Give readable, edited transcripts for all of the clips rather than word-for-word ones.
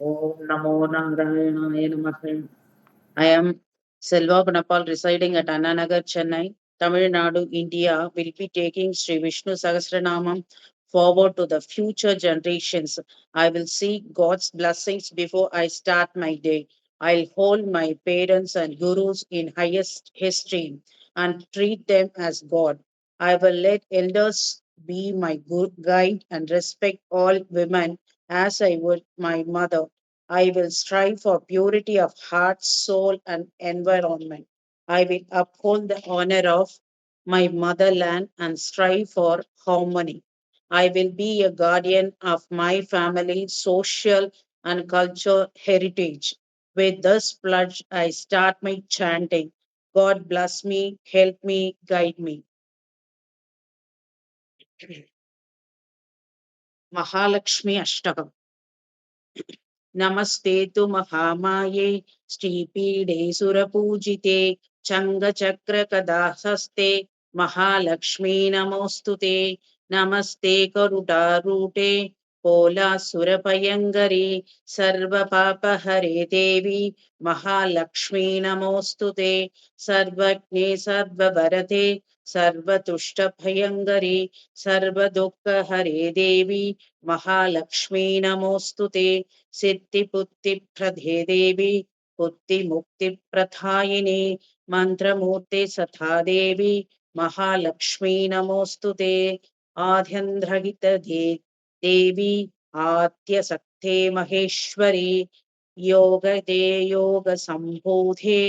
Om Namo Narayanaaya Namaha. I am Selva Gunapal residing at Annanagar, Chennai, Tamil Nadu, India. Will be taking Sri Vishnu Sahasranamam forward to the future generations. I will seek God's blessings before I start my day. I'll hold my parents and gurus in highest esteem and treat them as God. I will let elders be my good guide and respect all women as I would my mother. I will strive for purity of heart, soul, and environment. I will uphold the honor of my motherland and strive for harmony. I will be a guardian of my family, social, and cultural heritage. With this pledge, I start my chanting. God bless me, help me, guide me. Mahalakshmi Ashtakam. नमस्ते तु महामाये श्रीपीडे सुरपूजिते चङ्गचक्रकदाहस्ते महालक्ष्मी नमोऽस्तु ते नमस्ते करुणारूटे कोलासुरभयङ्करी सर्वपापहरे देवी महालक्ष्मी नमोऽस्तु ते सर्वज्ञे सर्ववरते सर्वतुष्टभयङ्करी सर्वदुःखहरे देवी महालक्ष्मी नमोऽस्तु ते सिद्धिबुद्धिप्रदे देवी बुद्धिमुक्तिप्रदायिनी मन्त्रमूर्ते सथा देवी महालक्ष्मी नमोऽस्तु ते आद्यन्द्रहितदे देवी आद्यशक्ते महेश्वरी योगदे योगसम्भूते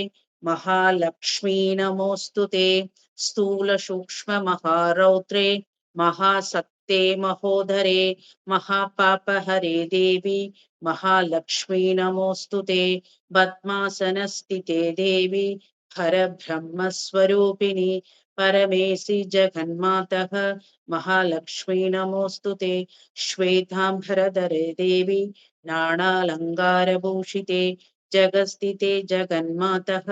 महालक्ष्मी नमोऽस्तु ते स्थूलसूक्ष्ममहारौद्रे महासक्ते महोदरे महापापहरे देवी महालक्ष्मी नमोऽस्तु ते पद्मासनस्थिते देवी परब्रह्मस्वरूपिणी परमेशि जगन्मातः महालक्ष्मी नमोऽस्तु ते श्वेताम्बरधरे देवी नानालङ्कारभूषिते जगस्थिते जगन्मातः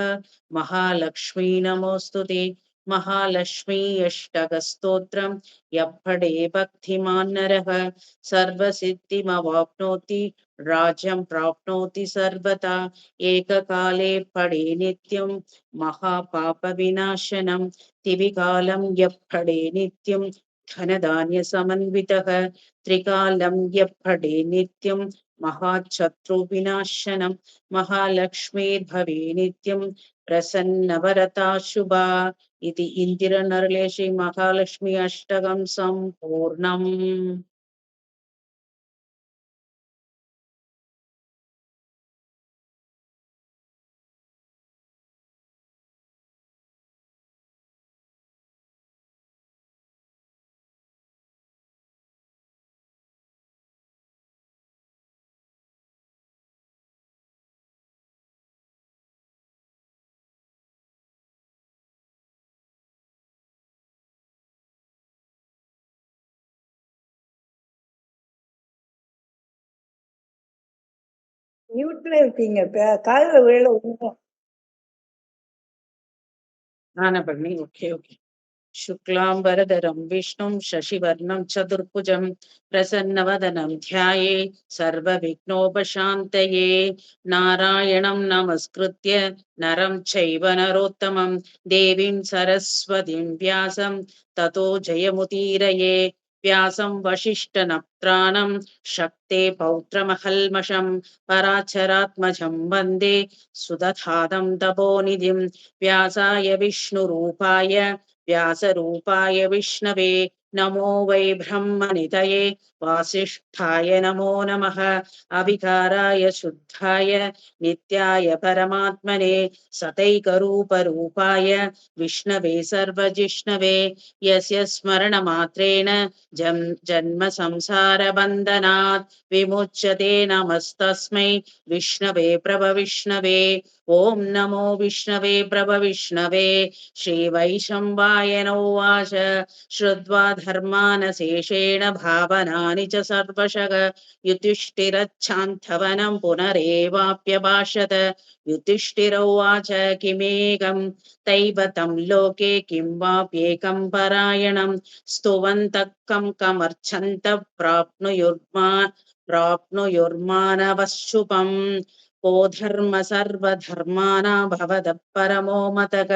महालक्ष्मी नमोऽस्तु ते महालक्ष्मी अष्टकस्तोत्रम् यप्पडे भक्तिमान् नरः सर्वसिद्धिमवाप्नोति राज्यं प्राप्नोति सर्वदा एककाले पडे नित्यं महापापविनाशनं त्रिविकालं यः पडे नित्यं धनधान्यसमन्वितः त्रिकालं यः पडे नित्यं महाशत्रुविनाशनं महालक्ष्मीर्भवे नित्यं प्रसन्नवरता शुभा इति इन्दिरनरलेशे महालक्ष्मी अष्टकं सम्पूर्णम्. மியூட்ல இருக்கீங்க. இப்ப காதுல விழல ஒண்ணும். Nanapalli, okay, okay. शुक्लाम्बरधरं विष्णुं शशिवर्णं चतुर्भुजं प्रसन्नवदनं ध्याये सर्वविघ्नोपशान्तये नारायणं नमस्कृत्य नरं चैव नरोत्तमं देवीं सरस्वतीं व्यासं ततो जयमुदीरये व्यासं वसिष्ठनप्त्राणं शक्ते पौत्रमहल्मषं पराचरात्मजं वन्दे सुदधादं तपोनिधिं व्यासाय विष्णुरूपाय व्यासरूपाय विष्णवे नमो वै ब्रह्मनिधये वासिष्ठाय नमो नमः अविकाराय शुद्धाय नित्याय परमात्मने सतैकरूपरूपाय विष्णवे सर्वजिष्णवे यस्य स्मरणमात्रेण जन्म संसारबन्धनात् विमुच्यते नमस्तस्मै विष्णवे प्रभविष्णवे ॐ नमो विष्णवे प्रभविष्णवे श्रीवैशम्पायन उवाच श्रुत्वा धर्मानशेषेण भावनानि च सर्वशः युधिष्ठिरच्छान्तवनं पुनरेवाप्यभाषत युधिष्ठिर उवाच किमेकं दैवतं लोके किं वाप्येकं परायणं स्तुवन्तः कमर्चन्तः प्राप्नुयुर्मा प्राप्नुयुर्मानवः को धर्म सर्वधर्माणां भवतः परमो मतः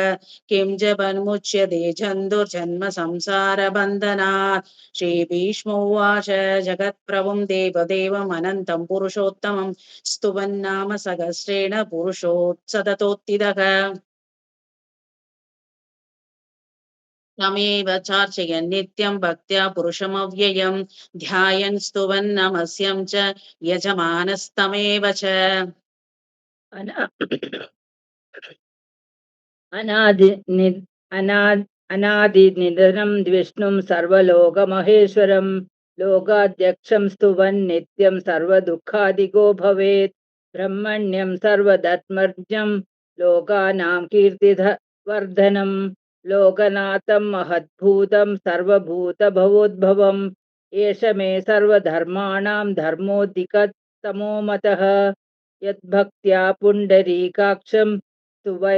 किं जन्मुच्यते जन्तुर्जन्म संसारबन्धनात्। श्रीभीष्मोवाच जगत्प्रभुं देवदेवमनन्तं पुरुषोत्तमं स्तुवन्नाम सहस्रेण पुरुषोत्सदतोत्थितः। तमेव चार्चयन् नित्यं भक्त्या पुरुषमव्ययं ध्यायन् स्तुवन् नमस्यं च यजमानस्तमेव च। अना- अनादि नि- अना- अनादिनिधनं विष्णुं सर्वलोकमहेश्वरं लोकाध्यक्षं स्तुवन् नित्यं सर्वदुःखादिगो भवेत् ब्रह्मण्यं सर्वदत्मर्जं लोकानां कीर्तिवर्धनं लोकनाथं महद्भूतं सर्वभूतभवोद्भवम् एष मे सर्वधर्माणां धर्मोऽधिकतमो मतः यद्भक्त्या पुण्डरीकाक्षं स्तुवैर्नरस्तदा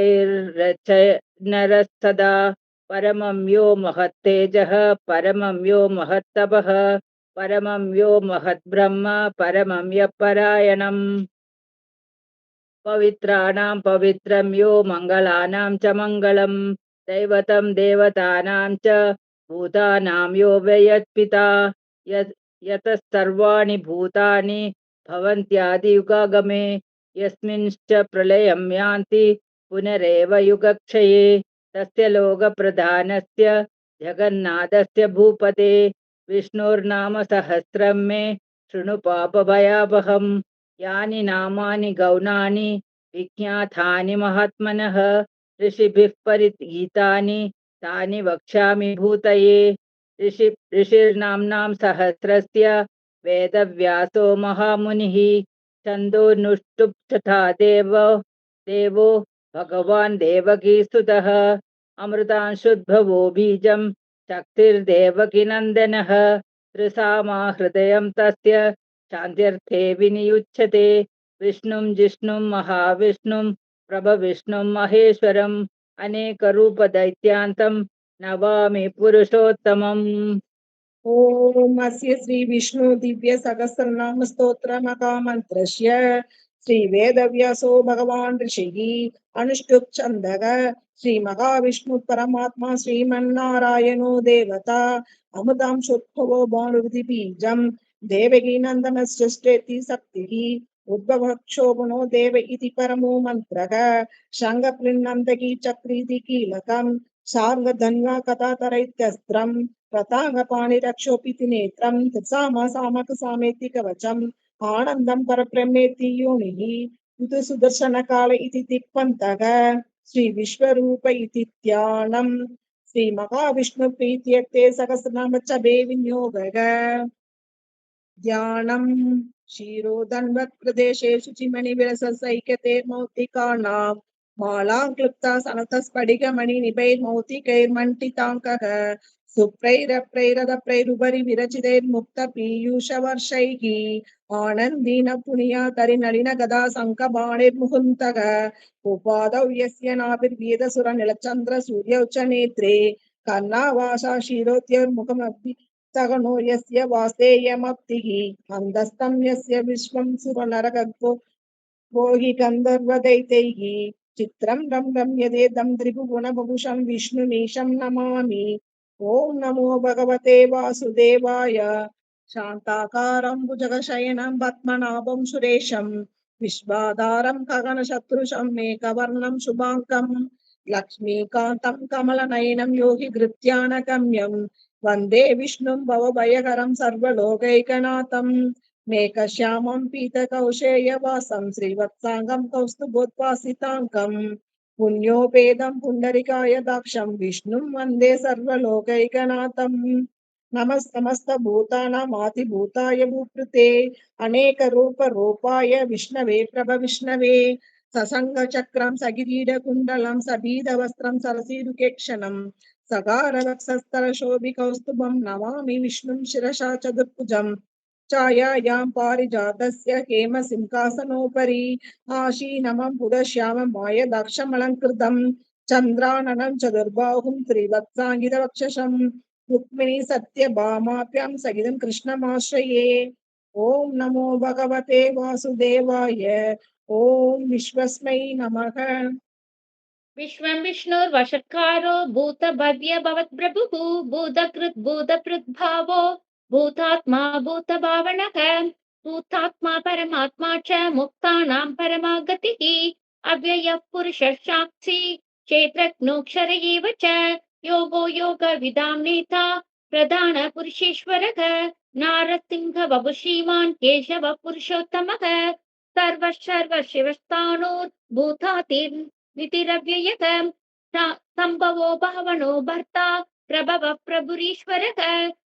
परमं यो महत्तेजः परमं यो महत्तपः परमं यो महद्ब्रह्म परमं यः परायणम् पवित्राणां पवित्रं यो मङ्गलानां च मङ्गलं दैवतं देवतानां च भूतानां यो व्ययत्पिता यतः सर्वाणि भूतानि भवन्त्यादियुगागमे यस्मिंश्च प्रलयं यान्ति पुनरेव युगक्षये तस्य लोकप्रधानस्य जगन्नाथस्य भूपते विष्णोर्नाम सहस्रं मे शृणु पापभयापहम् यानि नामानि गौणानि विज्ञातानि महात्मनः ऋषिभिः परिगीतानि तानि वक्ष्यामि भूतये ऋषिर्नाम्नां सहस्रस्य वेदव्यासो महामुनिः छन्दोनुष्टुप्तथा देवो भगवान् देवकीसुतः अमृतांशुद्भवो बीजं शक्तिर्देवकीनन्दनः त्रिसामा हृदयं तस्य शान्त्यर्थे विनियुज्यते विष्णुं जिष्णुं महाविष्णुं प्रभविष्णुं महेश्वरम् अनेकरूपदैत्यान्तं नमामि पुरुषोत्तमम्। ओम अस्य श्री विष्णु दिव्य सहस्रनाम स्तोत्र महामन्त्रस्य श्री वेदव्यासो भगवान् ऋषिः अनुष्टुप् छन्दः श्री महाविष्णु परमात्मा श्रीमन्नारायणो देवता अमृतांशोद्भवो भानुवति बीजं देवकी नन्दनश्रेष्ठेति शक्तिः उद्भवक्षोभनो देव इति परमो मन्त्रः शङ्खप्रिन्नन्दकी चक्रीति कीलकं सार्वधन्वा कथातरैत्यस्त्रम् रताङ्गपाणिरक्षोपिति नेत्रं सामक सामेति कवचम् आनन्दं परब्रह्मेति योनिः इति सुदर्शनकाल इति तिक्पन्तः श्री विश्वरूप इति ध्यानं श्री महाविष्णु प्रीत्यर्थे सहस्रनाम च विनियोगः ध्यानं क्षीरोदन्वत् प्रदेशे शुचिमणिविरसैकतेर्मौक्तिकानां मालाक्लुप्ता सनतस्फटिकमणिनिभैर्मौक्तिकैर्मण्डिताङ्कः सुप्रैरप्रैरदप्रैरुपरि विरचितैर्मुक्तपीयूषवर्षैः आनन्दीन पुनीयातरिनलिन गदा शङ्खबाणैर्मुहुन्तः उपादौ यस्य नाभिर्वेदसुरनिलचन्द्रसूर्यौ च नेत्रे कर्णावासा क्षीरोत्यैर्मुखमभि सगनो यस्य वासेयमप्तिः अन्धस्तं यस्य विश्वं सुरनरगर्भो भोहि गन्धर्वदैत्यैः चित्रं रम्यदेदं त्रिभुवनभूषं विष्णुमीशं नमामि ॐ नमो भगवते वासुदेवाय शान्ताकारं भुजगशयनं पद्मनाभं सुरेशं विश्वाधारं गगनशत्रुशं मेघवर्णं शुभाङ्गं लक्ष्मीकान्तं कमलनयनं योगिगृत्यानगम्यं वन्दे विष्णुं भवभयहरं सर्वलोकैकनाथं मेघश्यामं पीतकौशेयवासं श्रीवत्साङ्गं कौस्तुभोद्भासिताङ्कं पुण्योपेदं पुण्डरिकाय दाक्षं विष्णुं वन्दे सर्वलोकैकनाथं नमस्तमस्तभूतानामादिभूताय भूपृते अनेकरूपरूपाय विष्णवे प्रभविष्णवे ससङ्गचक्रं सगिरीडकुण्डलं सबीधवस्त्रं सरसीरुकेक्षणं सगारवक्षस्थलशोभिकौस्तुभं नमामि विष्णुं शिरसा चतुर्भुजम् छायायां पारिजातस्य हेमसिंहासनोपरि आशीनमं पुरश्यामं मायदाक्षमलङ्कृतं चन्द्राननं चतुर्बाहुं त्रिवत्साङ्गितवक्षसं रुक्मिणी सत्यभामाभ्यां सहितं कृष्णमाश्रये ओम नमो भगवते वासुदेवाय। ओम विश्वस्मै नमः। विश्वं विष्णुर्वषट्कारो भूतभव्य भवत्प्रभुः भूतकृत् भूतपृद्भावो भूतात्मा भूतभावनः भूतात्मा परमात्मा च मुक्तानां परमा गतिः अव्ययः पुरुषः साक्षी क्षेत्रज्ञोऽक्षर एव च योगो योगविदां नेता प्रधानपुरुषेश्वरः नारसिंहवपुः केशव पुरुषोत्तमः सर्वशिवस्ताणुर्भूतातिर् नितिरव्ययः संभवो भावनो भर्ता प्रभव प्रभुरीश्वरः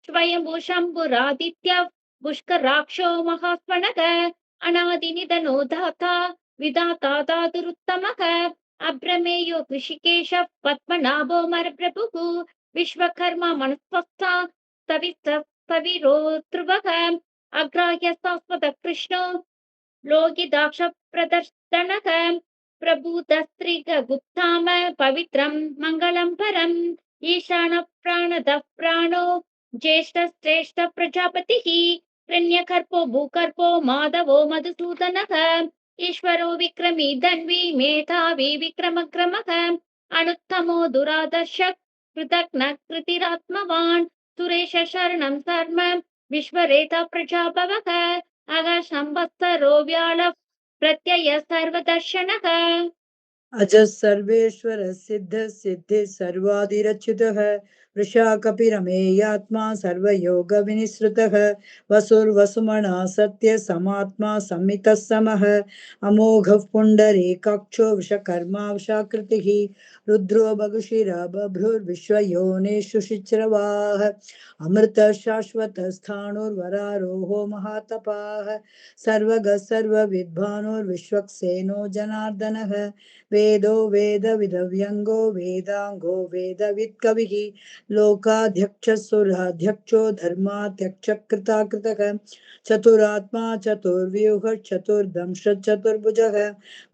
स्वयंभू शम्भुरादित्य पुष्कराक्षो महास्वनः अनादिनिधनो दाता विधाता दातुरुत्तमः अभ्रमेयो ऋषिकेश पद्मनाभो मरप्रभुः विश्वकर्मा मनुस्वस्था तविरो ध्रुवः अग्राह्य शाश्वत कृष्णो लोकिदाक्ष प्रदर्शनः प्रभूतस्त्रिगुप्ताम पवित्रं मङ्गलं परम् ईशान प्राणदः प्राणो ज्येष्ठ प्रजापतिः हिरण्यकर्पो भूकर्पो माधवो मधुसूदनः ईश्वरो विक्रमी धन्वी मेधावी विक्रमक्रमः अनुत्तमो दुरादर्श कृतघ्न कृतिरात्मवान् सुरेश शरणं सर्व विश्वरेता प्रजाभवः अगशंवत्सरो व्याल प्रत्यय सर्वदर्शनः अज सर्वेश्वर सिद्ध सिद्धि सर्वादिरच्युतः वृषा कपिरमेयात्मा सर्वयोग विनिसृतः वसुर्वसुमना सत्य समात्मा संमितः समः अमोघः पुण्डरीकाक्षो विश्वकर्मा वशाकृतिः रुद्रो बगुशिरा बभ्रुर्विश्वयोनिषु शिच्रवाः अमृत शाश्वत स्थाणुर्वरारोहो महातपाः सर्वगः सर्वविद्वानुर्विश्वक्सेनो जनार्दनः वेदो वेदविदव्यङ्गो वेदाङ्गो वेदवित्कविः लोकाध्यक्षः धर्माध्यक्षकृताकृतः चतुरात्मा चतुर्व्यूहः चतुर्दंश चतुर्भुजः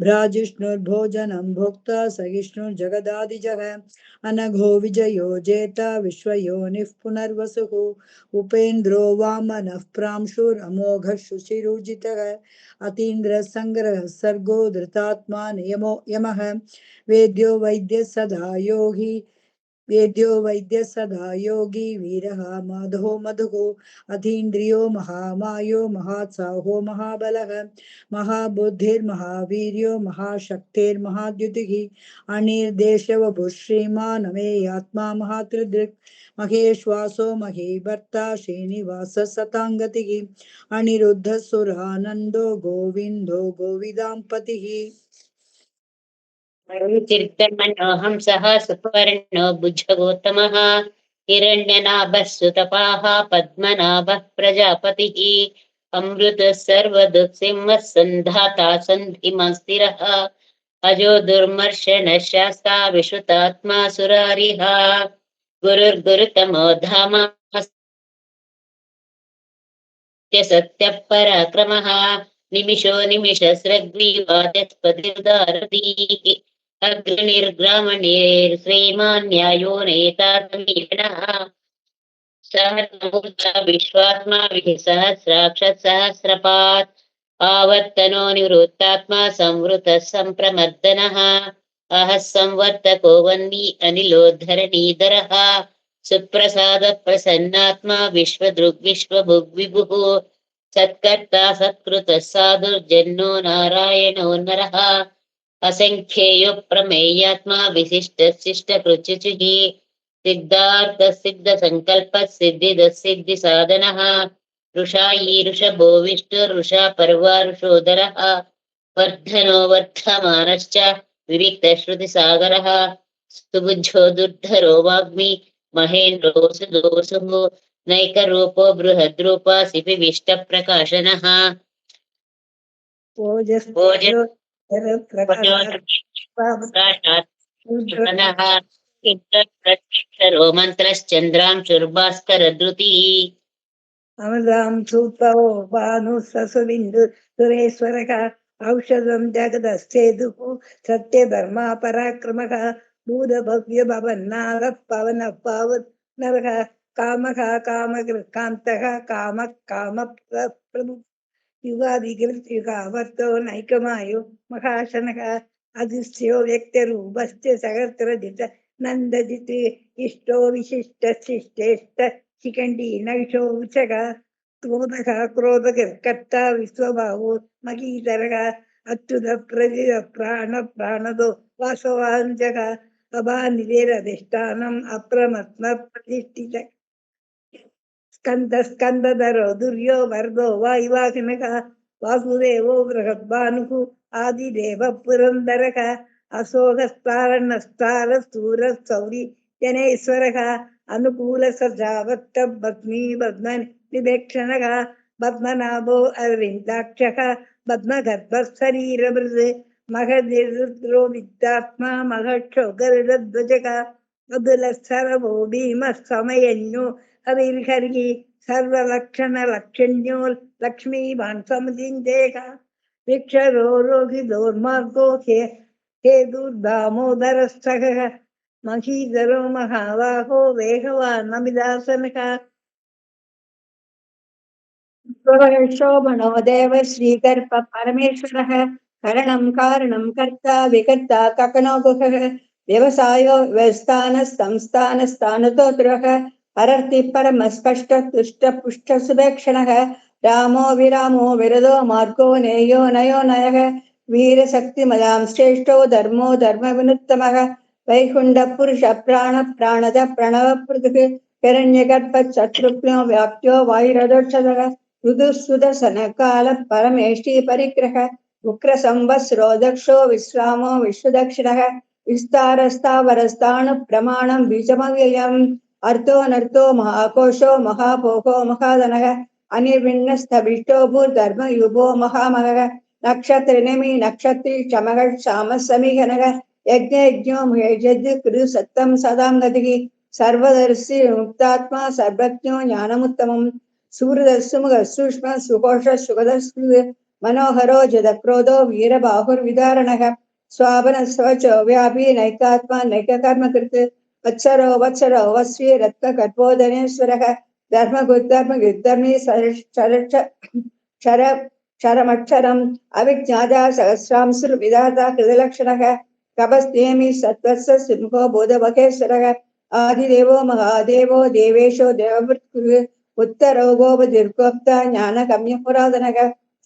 भ्राजिष्णुर्भोजनं भोक्ता सहिष्णुर्जगदादिजः अनघो विजयो जेता विश्वयोनिः पुनर्वसुः उपेन्द्रो वामनः प्रांशुरमोघः शुचिरुजितः अतीन्द्र संग्रह सर्गो धृतात्मा नियमो यमः वेद्यो वैद्य सदा योगी वीरः माधो मधुः अतीन्द्रियो महामायो महात्साहो महाबलः महाबुद्धिर्महावीर्यो महाशक्तिर्महाद्युतिः अनिर्देशवभुः श्रीमान् अमेयात्मा महात्रिदृक् महेश्वासो महीभर्ता श्रीनिवासः सताङ्गतिः अनिरुद्धः सुरानन्दो गोविन्दो गोविदां पतिः चिर्तमनोऽहं सः सुपर्णो भुजगोत्तमः हिरण्यनाभः सुतपाः पद्मनाभः प्रजापतिः अमृतः सर्वदुःसिंहः सन्धाता सन्धिमस्तिरः अजो दुर्मर्शनः शास्ता विश्रुतात्मा सुरारिः गुरुर्गुरुतमो धाम सत्यः पराक्रमः निमिषो निमिषस्रग्रीवाचस्पतिर्दारतीः अग्निर्ग्रामणेर्श्रीमान् न्यायो नेता समीरणः सहस्रमूर्धा विश्वात्मा सहस्राक्षसहस्रपात् आवर्तनो निवृत्तात्मा संवृतः सम्प्रमर्दनः अहः संवर्तको वह्नि अनिलोद्धरणीधरः सुप्रसाद प्रसन्नात्मा विश्वभुग्विभुः सत्कर्ता सत्कृतः साधुर्जन्नो नारायणो नरः असंख्येयो प्रमेयात्मा विशिष्टशिष्टकृच्युचिः सिद्धार्थ सिद्ध संकल्प सिद्धिद सिद्धि साधनः ऋषा ईरुषभो विष्णुरुषा पर्वा ऋषोदरः वर्धनो वर्धमानश्च विविक्तश्रुतिसागरः सुबुद्धो दुर्धरो वाग्मी महेन्द्रो सुदोषुः नैकरूपो बृहद्रूपा सिपिविष्टप्रकाशनः प्रकाशात् मन्त्रश्चन्द्रांशुर्भास्करद्रुतिः अमृतां सूतौ भानु ससुविन्दु सुरेश्वरः औषधं जगदस्तेदुः सत्यधर्मा पराक्रमः भूतभव्य भवन्नाथः पवनः पावनरः कामः कामकान्तः कामः कामप्रभु युगादिकृत् युगावर्तो नैकमायो महाशनः अदृश्यो व्यक्तरूपश्च सहस्रजित नन्दजित् इष्टो विशिष्टशिष्टेष्ट शिखण्डी नैषो उचक क्रोधः क्रोधकर्ता विश्वभावो महीधरः अच्युत प्रजित प्राणदो वासवाञ्चः अभानिधिरधिष्ठानम् अप्रमत्म प्रतिष्ठित स्कन्दधरो दुर्यो वर्गो वायुवाहिनः वासुदेवो बृहद्भानुः आदिदेव पुरन्दरः अशोकस्तारणस्तारस्तूरः जनेश्वरः अनुकूलसजावट्टबध्नीबध्निभेक्षणः पद्मनाभो अरविन्दाक्षः पद्मगर्भः शरीरभृत् महदिरुद्रो विद्यात्मा महक्षो गरुडध्वजः मधुलस्सरवो भीमः समयन्यो हरिर्हरिः सर्वलक्षणलक्षण्यो लक्ष्मीवान् समुदिन्देह भिक्षरो रोगिदोर्मार्गो हेतुर्दामोदरस्तः महीधरो महाबाहो वेगवान् नमिदासनः शोभनो देव श्रीगर्भ परमेश्वरः करणं कारणं कर्ता विकर्ता ककनो गुहः व्यवसायो व्यवस्थानस्तंस्थानस्थानतोत्रः हरर्ति परमस्पष्ट तुष्ट पुष्ट सुभेक्षणः रामो विरामो विरदो मार्गो नेयो नयो नयः वीरशक्तिमदां श्रेष्ठो धर्मो धर्मविनुत्तमः वैकुण्ठ पुरुष प्राण प्राणद प्रणव पृथुः हिरण्यगर्भ शत्रुघ्नो व्याप्यो वायुरदोक्षदः ऋतुसुदर्शन काल परमेष्टि परिग्रह उग्र संवत्सरो दक्षो विश्रामो विश्वदक्षिणः विस्तारस्तावरस्ताणु प्रमाणं बीजमव्ययम् अर्थो महाकोशो महाभोगो महाधनः अनिर्विण्णस्तभिष्टो भूर्धर्मयुगो महामहः नक्षत्रिनेमि नक्षत्री क्षमः क्षामः समीघनः यज्ञो यज्ञ कृ सत्तं सदां गतिः सर्वदर्शी मुक्तात्मा सर्वज्ञो ज्ञानमुत्तमम् सूर्यदर्शुमुख सूक्ष्म सुकोश सुगदस्कृ मनोहरो जदक्रोधो वीरबाहुर्विदारणः स्वाभन स्वच व्यापी नैकात्मा नैककर्मकृत् वत्सरो वत्स्वी रत्नकर्पोदनेश्वरः धर्मगुद्धर्मी क्षरमक्षरम् अविज्ञाता सहस्रांशुर्विधाता कृतलक्षणः कपस्नेमि सत्वत्स सिंहो बोधवकेश्वरः आदिदेवो महादेवो देवेशो देववृत्कुरु उत्तरो गोपदीर्घोक्ता ज्ञानगम्यपुरातनः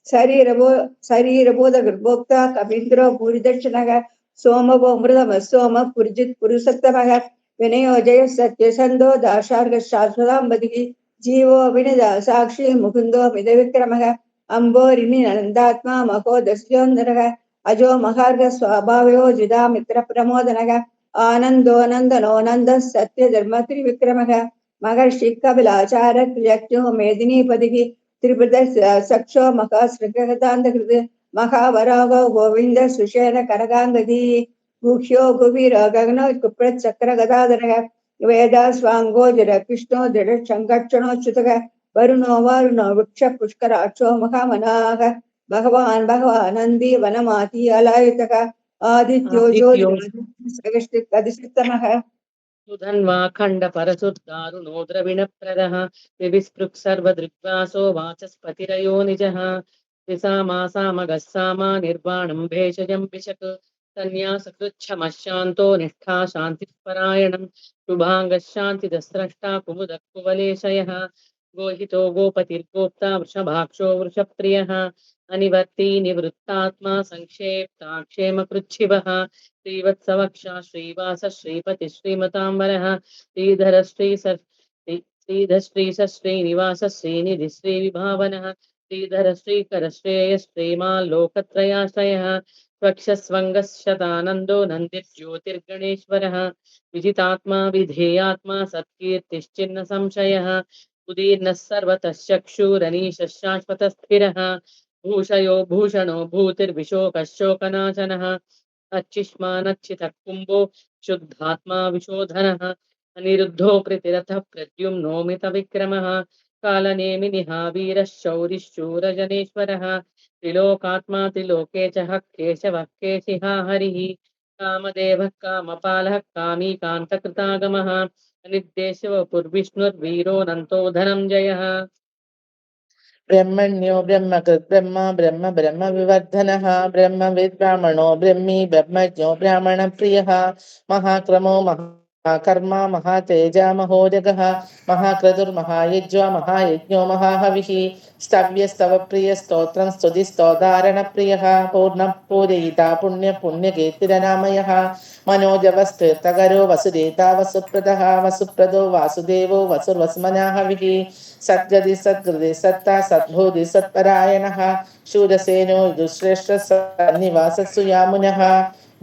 शरीरबोध गर्भोक्ता कवीन्द्रो भूरिदक्षिणः सोमवो मृदम सोम पुर्जित् पुरुषोत्तमः विनयो जय सत्यसन्धो दाशार्घ शाश्वताम्बधिः जीवो विनिद साक्षी मुकुन्दो मिदविक्रमः अम्बोरिणि नन्दात्मा महो दस्योन्दरः अजो महार्घ स्वाभावयो जिदा मित्रप्रमोदनः आनन्दो नन्दः सत्यधर्मत्रिविक्रमः महर्षि कपिलाचार यज्ञो मेदिनीपतिः त्रिपद सक्षो महासृगतान्तकृत् महावराहो गोविन्द सुषेण करगाङ्गदी गुह्यो गुवीर गगनो कुप्रचक्र गदाधरः वेदास्वाङ्गोजर कृष्णो दृढशङ्कक्षणोच्युतः वरुणो वारुणो वृक्ष पुष्कराक्षो महामनाः भगवान् नन्दी वनमाती अलायुतः आदित्यो ज्योतिरधिष्ठितमः सुधन्वाखण्ड परसुद्दारुणो द्रविणप्रदः विविस्पृक् सर्वदृग्वासो वाचस्पतिरयो निजः त्रिसामासामगः सामा निर्वाणं भेषजं विशक् सन्न्यासकृच्छमशान्तो निष्ठा शान्तिपरायणं शुभाङ्गः शान्तिदस्रष्टा कुमुदः कुवलेशयः गोहितो गोपतिर्गोप्ता वृषभाक्षो वृषप्रियः अनिवर्ती निवृत्तात्मा संक्षेप्ताक्षेमकृच्छिवः श्रीवत्सवक्षा श्रीवास श्रीपति श्रीमतांबरः श्रीधर श्रीनिवास श्रीनिधि श्रीविभावनः श्रीधर श्रीकर श्रेय श्रीमाल्लोकत्रयाश्रयः स्वक्षस्वङ्गशतानन्दो नन्दिर्ज्योतिर्गणेश्वरः विजितात्मा विधेयात्मा सत्कीर्तिश्चिन्न संशयः उदीर्णः सर्वतः चक्षुरनीशः शाश्वतस्थिरः भूषयो भूषणो भूतिर्विशोकः शोकनाशनः अच्छिष्मानच्चितः कुम्भो शुद्धात्मा विशोधनः अनिरुद्धो कृतिरथः प्रद्युम्नोमितविक्रमः कालनेमिनिः वीरः शौरिश्शूरजनेश्वरः त्रिलोकात्मा त्रिलोकेशः केशवः केशिहा हरिः कामदेवः कामपालः कामी कान्तकृतागमः अनिर्देशवपुर्विष्णुर्वीरोऽनन्तो धनञ्जयः ब्रह्मण्यो ब्रह्मकृत् ब्रह्म ब्रह्म ब्रह्म विवर्धनः ब्रह्मविद् ब्राह्मणो ब्रह्मी ब्रह्मज्ञो ब्राह्मणप्रियः महाक्रमो महाकर्मा महातेजा महोजगः महाक्रतुर्महायज्वा महायज्ञो महाहविः स्तव्यस्तव प्रिय स्तोत्रं स्तुतिस्तोदारणप्रियः पूर्णः पूरयिता पुण्य पुण्यकीर्तिरनामयः मनोजवस्तीर्थकरो वसुदेता वसुप्रदः वसुप्रदो वासुदेवो वसुर्वसुमनाहविः सद्गति सद्गृति सत्ता सद्भूति सत्परायणः शूरसेनो दुश्रेष्ठ सन्निवासस्सु यामुनः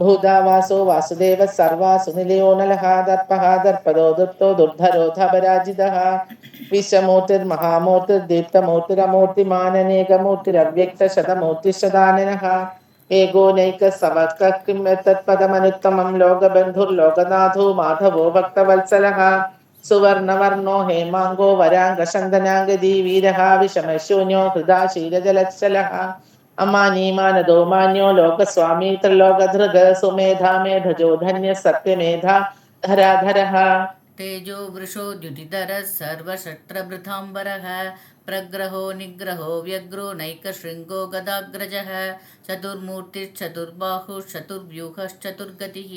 भूदावासो वासुदेव सर्वासु निलयो नलः दर्पः दर्पदो दुर्तो दुर्धरो धपराजितः विश्वमूर्तिर्महामूर्तिर्दीप्तमूर्तिरमूर्तिमाननेकमूर्तिरव्यक्तशतमूर्तिशदाननः एगोनैकसवक्तः किं तत्पदमनुत्तमं लोकबन्धुर्लोकनाथो माधवो भक्तवत्सलः सुवर्णवर्णो हेमांगो वरांगशन्दनांगदी वीरः विषमशून्यो हृदाशीलजलच्छलः अमानीमानदो मान्यो लोकस्वामी त्रिलोकधृग सुमेधा मेधजो धन्य सत्यमेधा धराधरः तेजो वृषो द्युतिधरः सर्वशस्त्रभृताम्बरः प्रग्रहो निग्रहो व्यग्रो नैकशृङ्गो गदाग्रजः चतुर्मूर्तिश्चतुर्बाहुश्चतुर्व्यूहश्चतुर्गतिः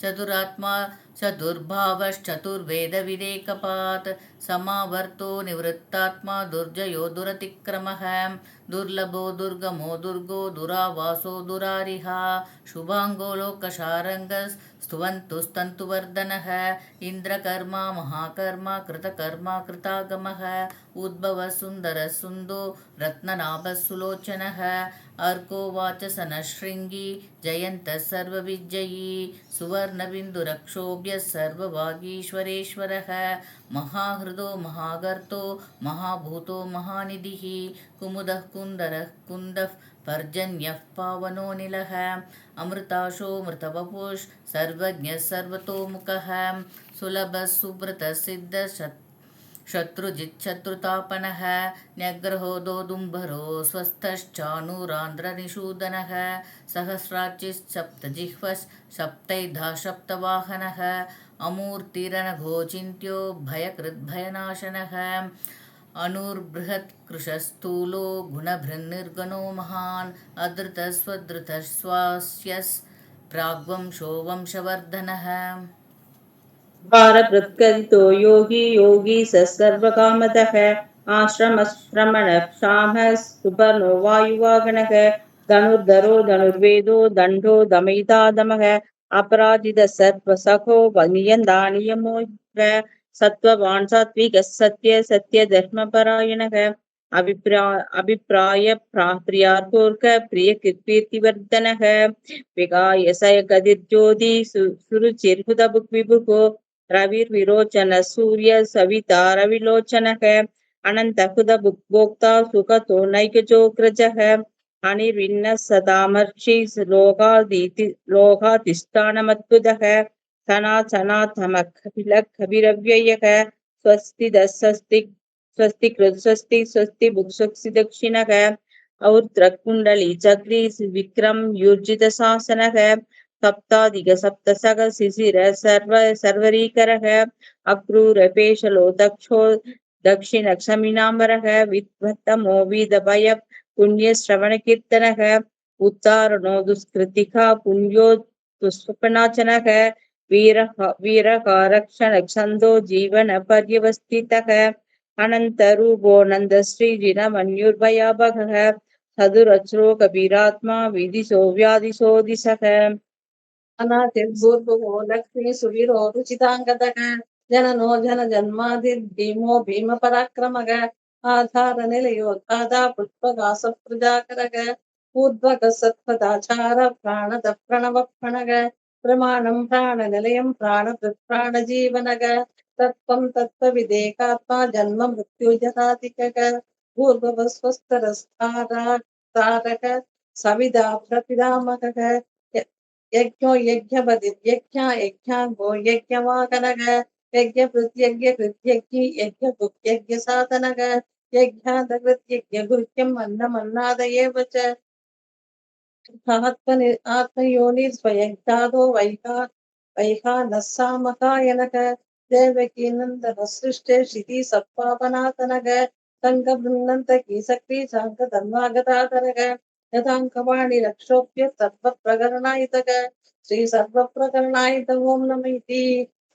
चतुरात्मा चतुर्भावश्चतुर्वेदविदेकपात् समावर्तो निवृत्तात्मा दुर्जयो दुरतिक्रमः दुर्लभो दुर्गमो दुर्गो दुरावासो दुरारिहा शुभाङ्गो लोकशारङ्गस्तुवन्तुस्तन्तुवर्धनः इन्द्रकर्मा महाकर्मा कृतकर्मा कृतागमः उद्भवः सुन्दरः सुन्दो रत्ननाभः सुलोचनः अर्को वाचसनशृङ्गी जयन्तः सर्वविजयी सुवर्णबिन्दुरक्षोभ्यः सर्ववागीश्वरेश्वरः महाहृदो महागर्तो महाभूतो महानिधिः कुमुदः कुन्दरः कुन्दः पर्जन्यः पावनोऽनिलः अमृताशो मृतवपुः सर्वज्ञः सर्वतोमुखः सुलभः सुब्रतः सिद्धः शत्रुजिच्छत्रुतापनः न्यग्रहो दोदुम्बरो स्वस्थश्चाणूरान्ध्रनिषूदनः सहस्राचिश्सप्तजिह्वः सप्तवाहनः अमूर्तिरनघोचिन्त्यो भयकृद्भयनाशनः अणुर्बृहत्कृशस्थूलो गुणभृन्निर्गणो महान् अधृतस्वधृतस्वास्यस् प्राग्वंशो वंशवर्धनः भारभृत्कलितो योगी योगी स सर्वकामतः आश्रमश्रमणः क्षामः सुपर्णो वायुवागणः धनुर्धरो धनुर्वेदो दण्डो दमयिता दमः अपराजितः सर्वसखो नियन्ता नियमो सत्त्ववान् सात्विकः सत्य सत्यधर्मपरायणः अभिप्राय प्रियार्कोर्क प्रियकीर्तिवर्धनः विगाय स गतिर्ज्योति सुरुचिर्हुतभुग्विभुगो रविर्विरोचन सूर्य सविता रविलोचनः अनन्तहुतभुग्भोक्ता सुखतो नैकजोग्रजः अनिर्विण्ण सदामर्षि लोकाधिष्ठानमद्भुतः सनातनाथमखिलकविरव्ययः स्वस्ति भुक्स्वस्ति दक्षिणः और्द्रकुण्डली चक्री विक्रम यूर्जित शासनः सप्ताधिक सप्तसग शिशिर सर्वरीकरः अक्रूरपेशलो दक्षो दक्षिण क्षमिनाम्बरः विद्वत्तमो विदभय पुण्यश्रवणकीर्तनः उत्तारणो दुष्कृतिका पुण्यो दुष्पनाचनः वीरकारक्षणक्षन्दो जीवन पर्यवस्थितः अनन्तरूपो नन्दश्रीजिनमन्युर्भयाभगः सदुरच्रोकवीरात्मा विदिशो व्यादिशो दिशः अनातिर्भूर्भुवो लक्ष्मी सुवीरो रुचिताङ्गदः जननो जनजन्मादिर्भीमो भीमपराक्रमः आधारनिलयोद्धाता पुष्पगासप्रजाकरः ऊर्ध्वगः सत्पदाचार प्राणदः प्रणवप्रणः प्रमाणं प्राणनिलयं प्राणजीवनः तत्त्वं तत्त्वविदेकात्मा जन्म मृत्युजराधिकः भूर्भुवः स्वस्तरस्तारक सविदा प्रतिरामकः यज्ञो यज्ञपतिर्यज्ञा यज्ञाङ्गो यज्ञवाकनः यज्ञकृत्यज्ञकृत्यज्ञी यज्ञभुक्यज्ञसाधनः यज्ञादकृत्यज्ञभृत्यम् अन्नमन्नाद एव च आत्मयोनिर्स्वयं वैहा नः सामकायनः देवकीनन्दनः सृष्टे क्षिति सत्पावनातनः सङ्गबृन्दन्तकी सक्ति साङ्गधन्वागतातनः यदाङ्कवाणि रक्षोप्य सर्वप्रकरणायितः श्रीसर्वप्रकरणायित ॐ नम इति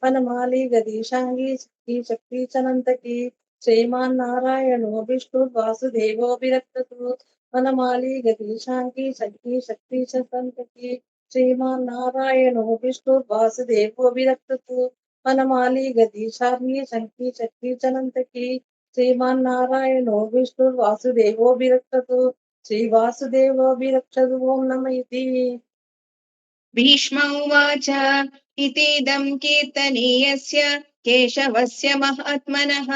वनमाली गदीशाङ्गी शक्ति चनन्तकी श्रीमान् नारायणो विष्णुर्वासुदेवो विरक्ततु वनमाली गदीशाङ्गी शक्ति चनन्तकी श्रीमान् नारायणो विष्णुर्वासुदेवो विरक्ततु वनमाली गदीशार्णी शक्ति चनन्तकी श्रीमान् नारायणो विष्णुर्वासुदेवो विरक्ततु श्रीवासुदेवो विरक्षतु ॐ नम इति भीष्म उवाच इतीदं कीर्तनीयस्य केशवस्य महात्मनः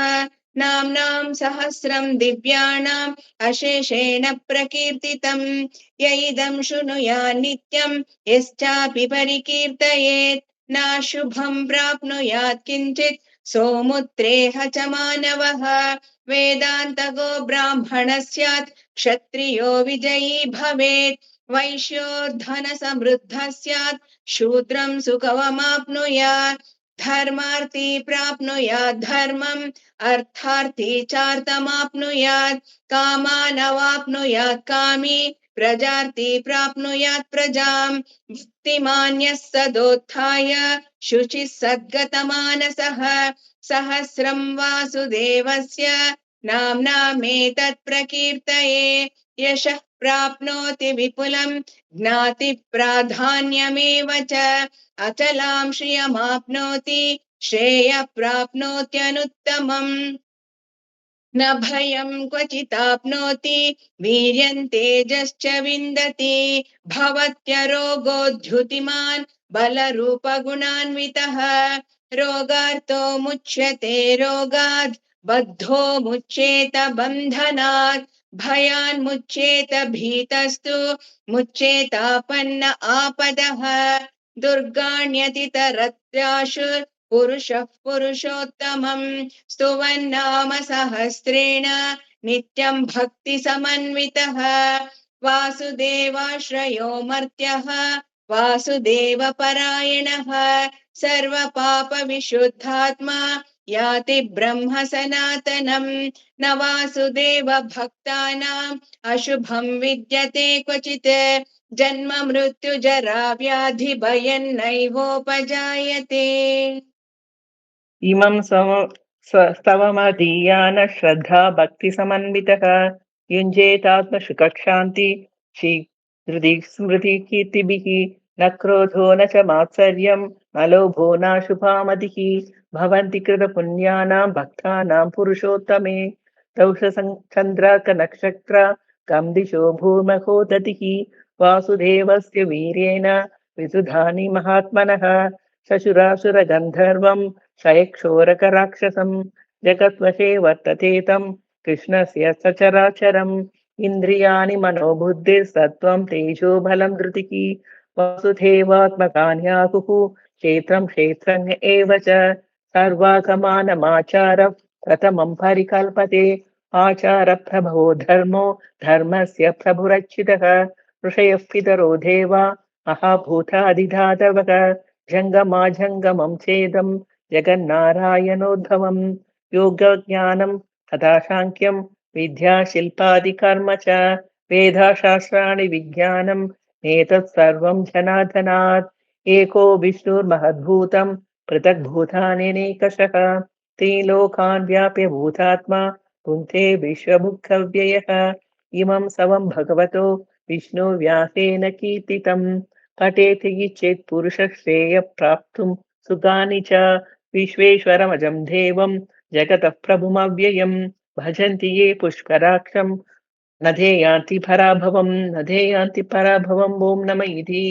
नाम्नां सहस्रं दिव्याणाम् अशेषेण प्रकीर्तितं य इदं शृणुयात् नित्यं यश्चापि परिकीर्तयेत् नाशुभं प्राप्नुयात् किञ्चित् सोमुत्रेह च मानवः वेदान्तगो ब्राह्मणः स्यात् क्षत्रियो विजयी भवेत् वैश्यो धनसमृद्धः स्यात् शूद्रं सुखमवाप्नुयात् धर्मार्थी प्राप्नुयात् धर्मम् अर्थार्थी चार्थमाप्नुयात् कामानवाप्नुयात् कामी प्रजार्थी प्राप्नुयात् प्रजाम् भक्तिमान्यः सदोत्थाय शुचिः सद्गतमानसः सहस्रं वासुदेवस्य नाम्नामेतत् प्रकीर्तये यशः प्राप्नोति विपुलं ज्ञाति प्राधान्यमेव च अचलां श्रियमाप्नोति श्रेयः प्राप्नोत्यनुत्तमम् न भयं क्वचिदाप्नोति वीर्यं तेजश्च विन्दति भवत्यरोगोद्धृतिमान् बलरूपगुणान्वितः रोगार्तो मुच्यते रोगात् बद्धो मुच्येत बन्धनात् भयान् मुच्येत भीतस्तु मुच्येतापन्न आपदः दुर्गाण्यतितरत्याशु पुरुषः पुरुषोत्तमम् स्तुवन्नाम सहस्रेण नित्यं भक्तिसमन्वितः वासुदेवाश्रयो मर्त्यः वासुदेवपरायणः सर्वपापविशुद्धात्मा याति ब्रह्म सनातनम् न वासुदेव भक्तानाम् अशुभं विद्यते क्वचित् जन्म मृत्यु जरा व्याधि भयन्नैवोपजायते। इमं स्तवमदीयान श्रद्धा भक्तिसमन्वितः युञ्जेतात्मसुखशान्ति धृति स्मृति कीर्तिभिः न क्रोधो न च मात्सर्यं न लोभो नाशुभामतिः भवन्ति कृतपुण्यानां भक्तानां पुरुषोत्तमे दौषचन्द्राकनक्षत्र कं दिशो भूमको दतिः वासुदेवस्य वीर्येण विसुधानि महात्मनः शशुरासुरगन्धर्वं शयक्षोरकराक्षसं जगद्वशे वर्तते तं कृष्णस्य सचराचरम् इन्द्रियाणि मनोबुद्धिस्तत्त्वं तेजो बलं धृतिः वासुदेवात्मकान्याहुः क्षेत्रं क्षेत्रज्ञ एव च सर्वागमानमाचारः प्रथमं परिकल्पते आचारप्रभवो धर्मो धर्मस्य प्रभुरच्युतः ऋषयः पितरो देवा महाभूताधिधातवः जङ्गमाजङ्गमं छेदं जगन्नारायणोद्भवं योगज्ञानं तथा साङ्ख्यं विद्याशिल्पादिकर्म च वेदाशास्त्राणि विज्ञानम् एतत् सर्वं जनार्दनात् एको विष्णुर्महद्भूतं पृथग्भूतान्यनेकशः त्रिलोकान् व्याप्य भूतात्मा पुङ्क्ते विश्वमुखव्ययः इमं सवं भगवतो विष्णुव्यासेन कीर्तितम् पठेत् चेत् पुरुषश्रेय प्राप्तुं सुखानि च विश्वेश्वरमजं देवं जगतः प्रभुमव्ययं भजन्ति ये पुष्कराक्षं न धेयान्ति पराभवं ॐ नम इति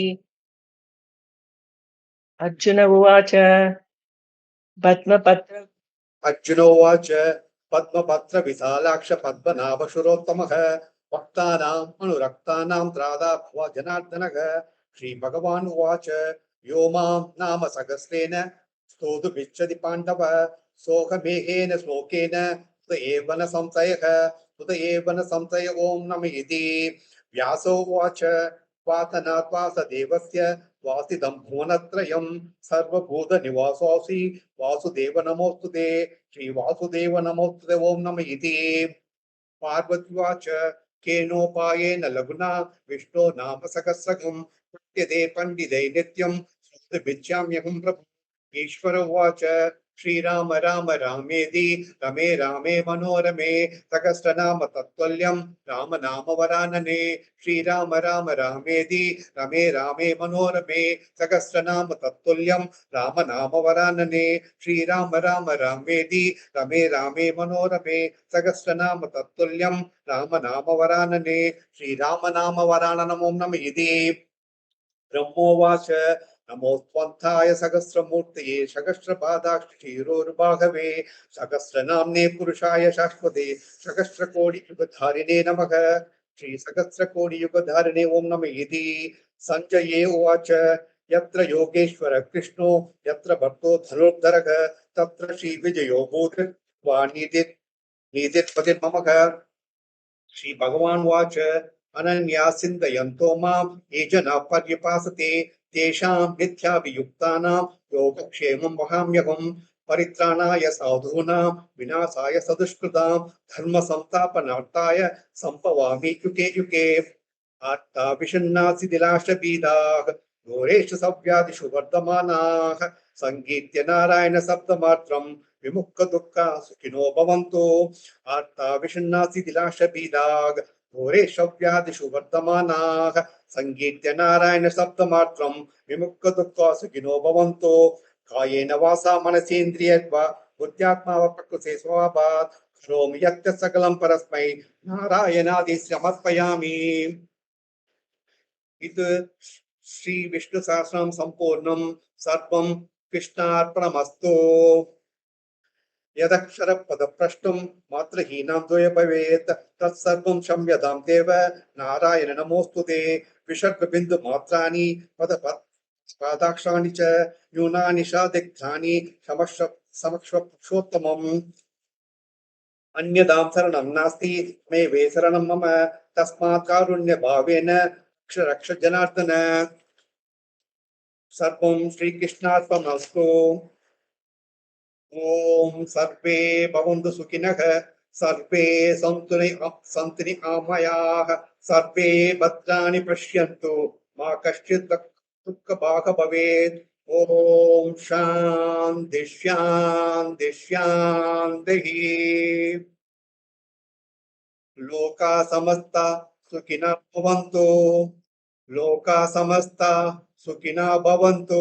अर्जुन उवाच पद्मपत्र विशालाक्ष पद्मनाभशुरोत्तमः भक्तानाम् अनुरक्तानां त्राता भव जनार्दनः श्रीभगवान् उवाच यो मां नाम सहस्रेण स्तोतुमिच्छति पाण्डव सोऽहमेहेन श्लोकेन सुत एव न संशय ॐ नम इति व्यासो उवाच स्वातनात् वासदेवस्य वासिदं भुवनत्रयं सर्वभूतनिवासोऽसि वासुदेव नमोऽस्तुते श्रीवासुदेव नमोऽस्तुते ॐ नमः इति। पार्वतीवाच केनोपायेन लघुना विष्णो नाम सहस्रकं पठ्यते पंडितैः नित्यं श्रुतमिच्छाम्यहं प्रभु। ईश्वर उवाच श्रीराम राम रामेति रमे रामे मनोरमे सहस्रनाम तत्तुल्यं राम नाम वरानने। श्रीराम राम रामेति रमे रामे मनोरमे सहस्रनाम तत्तुल्यं राम नाम वरानने। श्रीराम राम रामेति रमे रामे मनोरमे सहस्रनाम तत्तुल्यं राम नाम वरानने। श्रीराम नाम वराननम् ॐ नमः इति। ब्रह्मोवाच नमोऽस्त्वन्ताय सहस्रमूर्तये सहस्रपादाक्षीरोर्बाहवे सहस्रनाम्ने पुरुषाय शाश्वते सहस्रकोटियुगधारिणे नमः। श्रीसहस्रकोटियुगधारिणे ॐ नमः इति। सञ्जये उवाच यत्र योगेश्वर कृष्णो यत्र भक्तो धनुर्धरः तत्र श्रीविजयो भूत्वा नीतिर्पतिर्ममः। श्रीभगवान् उवाच अनन्या चिन्तयन्तो मां ये जनाः पर्युपासते तेषां नित्याभियुक्तानां योगक्षेमं वहाम्यहम्। परित्राणाय साधूनां विनाशाय सदुष्कृतां धर्मसंस्थापनार्थाय सम्भवामि युगे युगे। आर्ता विषण्णासि दिलाशबीदाः घोरेषु सव्याधिषु वर्धमानाः सङ्गीत्य नारायण शब्दमात्रं विमुक्ख दुःखा सुखिनो भवन्तु। आर्ता विषण्णासि दिलाशबीदाः घोरेषु व्याधिषु वर्धमानाः सङ्गीत्य नारायण शब्दमात्रं विमुक्ख दुःखा सुखिनो भवन्तु। कायेन वासा मनसेन्द्रियर्वा बुद्ध्यात्मा वा प्रकृते स्वभावात् करोमि यत् सकलं परस्मै नारायणादि समर्पयामि। इति श्री विष्णु सहस्रनाम संपूर्णं सर्वं कृष्णार्पणमस्तु। यदक्षर पदप्रष्टुं मात्रहीनां द्वय भवेत् तत्सर्वं क्षम्यतां देव नारायण नमोऽस्तुते। विसर्गबिन्दु मात्राणि पदाक्षराणि च न्यूनानि सादिग्धानि समक्षोत्तमम्। अन्यदां शरणं नास्ति मे वे शरणं मम तस्मात् कारुण्यभावेन रक्ष जनार्दन। सर्वं श्रीकृष्णार्पणमस्तु। ओम सर्वे भवन्तु सुखिनः सर्वे सन्तु निरामयाः सर्वे भद्राणि पश्यन्तु मा कश्चित् दुःखभाग् भवेत्। ओम शान्ति शान्ति शान्तिः। लोका समस्ता सुखिनः भवन्तु लोका समस्ता सुखिनः भवन्तु।